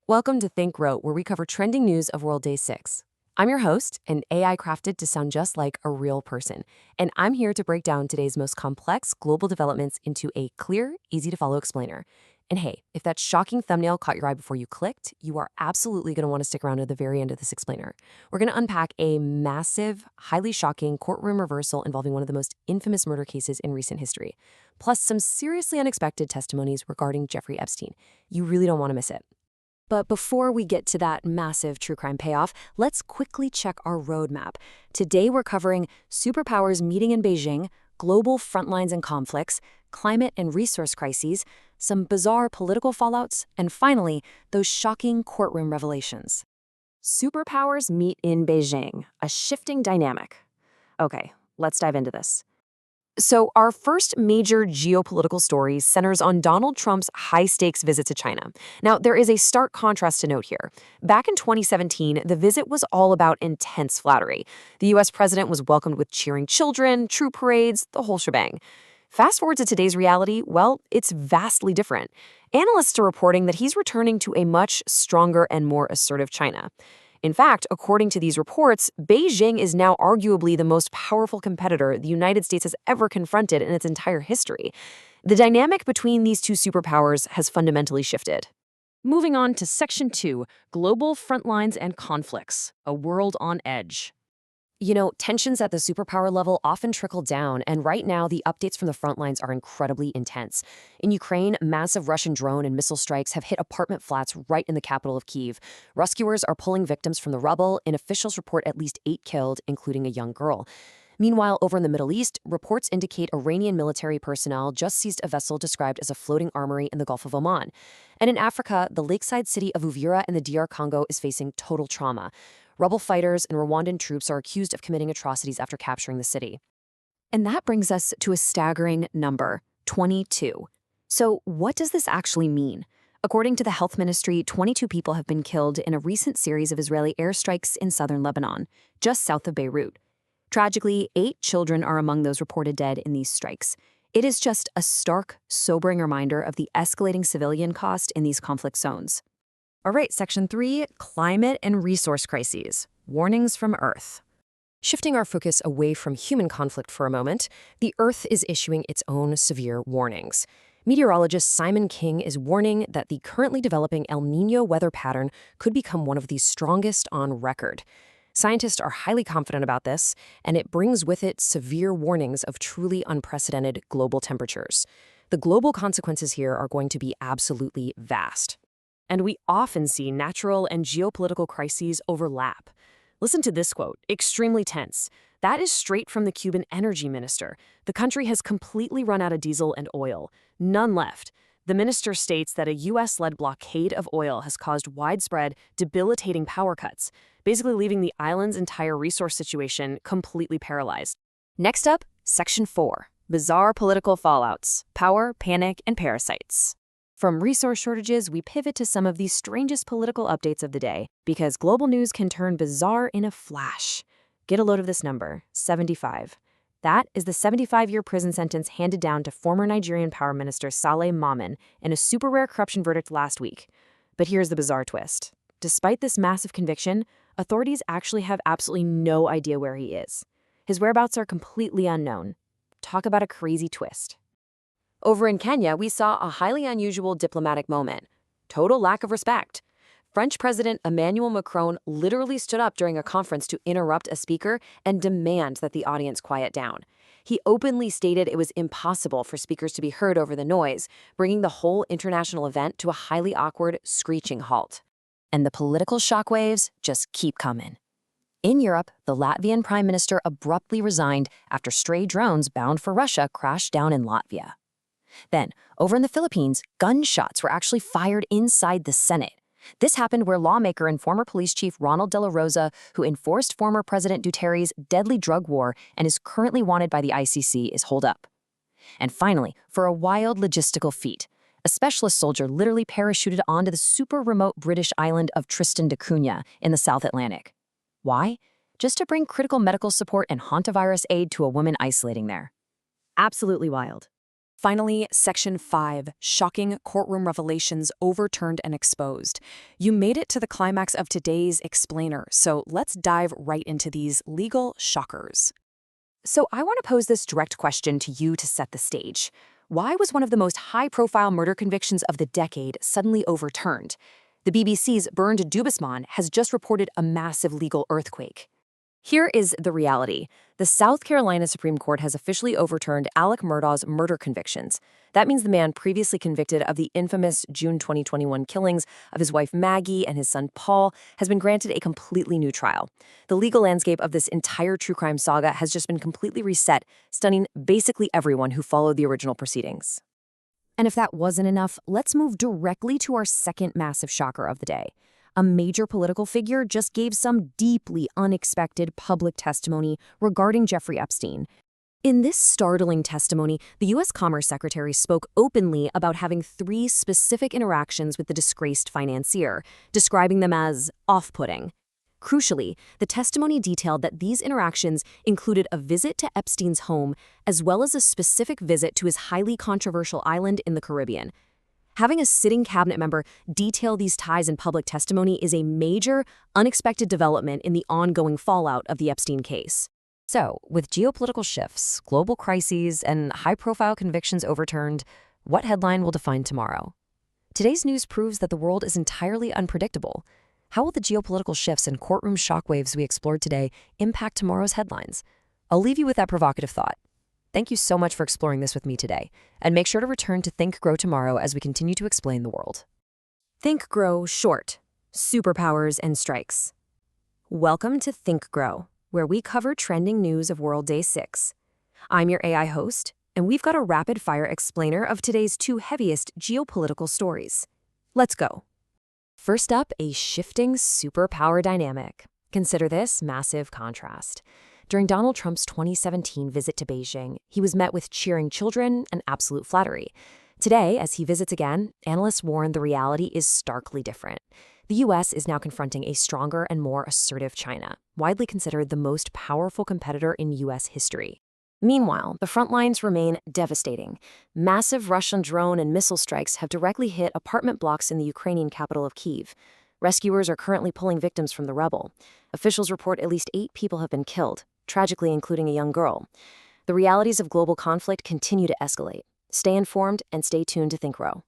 Welcome to Think Wrote, where we cover trending news of World Day 6. I'm your host, an AI crafted to sound just like a real person, and I'm here to break down today's most complex global developments into a clear, easy-to-follow explainer. And hey, if that shocking thumbnail caught your eye before you clicked, you are absolutely going to want to stick around to the very end of this explainer. We're going to unpack a massive, highly shocking courtroom reversal involving one of the most infamous murder cases in recent history, plus some seriously unexpected testimonies regarding Jeffrey Epstein. You really don't want to miss it. But before we get to that massive true crime payoff, let's quickly check our roadmap. Today we're covering superpowers meeting in Beijing, global frontlines and conflicts, climate and resource crises, some bizarre political fallouts, and finally, those shocking courtroom revelations. Superpowers meet in Beijing, a shifting dynamic. Okay, let's dive into this. So our first major geopolitical story centers on Donald Trump's high-stakes visit to China. Now, there is a stark contrast to note here. Back in 2017, the visit was all about intense flattery. The U.S. president was welcomed with cheering children, troop parades, the whole shebang. Fast forward to today's reality, well, it's vastly different. Analysts are reporting that he's returning to a much stronger and more assertive China. In fact, according to these reports, Beijing is now arguably the most powerful competitor the United States has ever confronted in its entire history. The dynamic between these two superpowers has fundamentally shifted. Moving on to Section 2, Global Frontlines and Conflicts, a World on Edge. You know, tensions at the superpower level often trickle down, and right now the updates from the front lines are incredibly intense. In Ukraine, massive Russian drone and missile strikes have hit apartment flats right in the capital of Kyiv. Rescuers are pulling victims from the rubble, and officials report at least 8 killed, including a young girl. Meanwhile, over in the Middle East, reports indicate Iranian military personnel just seized a vessel described as a floating armory in the Gulf of Oman. And in Africa, the lakeside city of Uvira in the DR Congo is facing total trauma. Rebel fighters and Rwandan troops are accused of committing atrocities after capturing the city. And that brings us to a staggering number, 22. So what does this actually mean? According to the health ministry, 22 people have been killed in a recent series of Israeli airstrikes in southern Lebanon, just south of Beirut. Tragically, 8 children are among those reported dead in these strikes. It is just a stark, sobering reminder of the escalating civilian cost in these conflict zones. All right, Section 3, Climate and Resource Crises, Warnings from Earth. Shifting our focus away from human conflict for a moment, the Earth is issuing its own severe warnings. Meteorologist Simon King is warning that the currently developing El Niño weather pattern could become one of the strongest on record. Scientists are highly confident about this, and it brings with it severe warnings of truly unprecedented global temperatures. The global consequences here are going to be absolutely vast. And we often see natural and geopolitical crises overlap. Listen to this quote, extremely tense. That is straight from the Cuban energy minister. The country has completely run out of diesel and oil. None left. The minister states that a U.S.-led blockade of oil has caused widespread, debilitating power cuts, basically leaving the island's entire resource situation completely paralyzed. Next up, Section 4, Bizarre Political Fallouts, Power, Panic, and Parasites. From resource shortages, we pivot to some of the strangest political updates of the day, because global news can turn bizarre in a flash. Get a load of this number, 75. That is the 75-year prison sentence handed down to former Nigerian Power Minister Saleh Mohammed in a super rare corruption verdict last week. But here's the bizarre twist. Despite this massive conviction, authorities actually have absolutely no idea where he is. His whereabouts are completely unknown. Talk about a crazy twist. Over in Kenya, we saw a highly unusual diplomatic moment. Total lack of respect. French President Emmanuel Macron literally stood up during a conference to interrupt a speaker and demand that the audience quiet down. He openly stated it was impossible for speakers to be heard over the noise, bringing the whole international event to a highly awkward, screeching halt. And the political shockwaves just keep coming. In Europe, the Latvian prime minister abruptly resigned after stray drones bound for Russia crashed down in Latvia. Then, over in the Philippines, gunshots were actually fired inside the Senate. This happened where lawmaker and former police chief Ronald De La Rosa, who enforced former President Duterte's deadly drug war and is currently wanted by the ICC, is holed up. And finally, for a wild logistical feat, a specialist soldier literally parachuted onto the super remote British island of Tristan da Cunha in the South Atlantic. Why? Just to bring critical medical support and hantavirus aid to a woman isolating there. Absolutely wild. Finally, Section 5, Shocking Courtroom Revelations Overturned and Exposed. You made it to the climax of today's explainer, so let's dive right into these legal shockers. So I want to pose this direct question to you to set the stage. Why was one of the most high-profile murder convictions of the decade suddenly overturned? The BBC's Bernd Dubisman has just reported a massive legal earthquake. Here is the reality. The South Carolina Supreme Court has officially overturned Alec Murdaugh's murder convictions. That means the man previously convicted of the infamous June 2021 killings of his wife Maggie and his son Paul has been granted a completely new trial. The legal landscape of this entire true crime saga has just been completely reset, stunning basically everyone who followed the original proceedings. And if that wasn't enough, let's move directly to our second massive shocker of the day. A major political figure just gave some deeply unexpected public testimony regarding Jeffrey Epstein. In this startling testimony, the U.S. Commerce Secretary spoke openly about having 3 specific interactions with the disgraced financier, describing them as off-putting. Crucially, the testimony detailed that these interactions included a visit to Epstein's home as well as a specific visit to his highly controversial island in the Caribbean. Having a sitting cabinet member detail these ties in public testimony is a major, unexpected development in the ongoing fallout of the Epstein case. So, with geopolitical shifts, global crises, and high-profile convictions overturned, what headline will define tomorrow? Today's news proves that the world is entirely unpredictable. How will the geopolitical shifts and courtroom shockwaves we explored today impact tomorrow's headlines? I'll leave you with that provocative thought. Thank you so much for exploring this with me today, and make sure to return to Think Grow tomorrow as we continue to explain the world. Think Grow Short: Superpowers and Strikes. Welcome to Think Grow, where we cover trending news of World Day 6. I'm your AI host, and we've got a rapid-fire explainer of today's 2 heaviest geopolitical stories. Let's go. First up, a shifting superpower dynamic. Consider this massive contrast. During Donald Trump's 2017 visit to Beijing, he was met with cheering children and absolute flattery. Today, as he visits again, analysts warn the reality is starkly different. The U.S. is now confronting a stronger and more assertive China, widely considered the most powerful competitor in U.S. history. Meanwhile, the front lines remain devastating. Massive Russian drone and missile strikes have directly hit apartment blocks in the Ukrainian capital of Kyiv. Rescuers are currently pulling victims from the rubble. Officials report at least 8 people have been killed, tragically including a young girl. The realities of global conflict continue to escalate. Stay informed and stay tuned to Think Grow.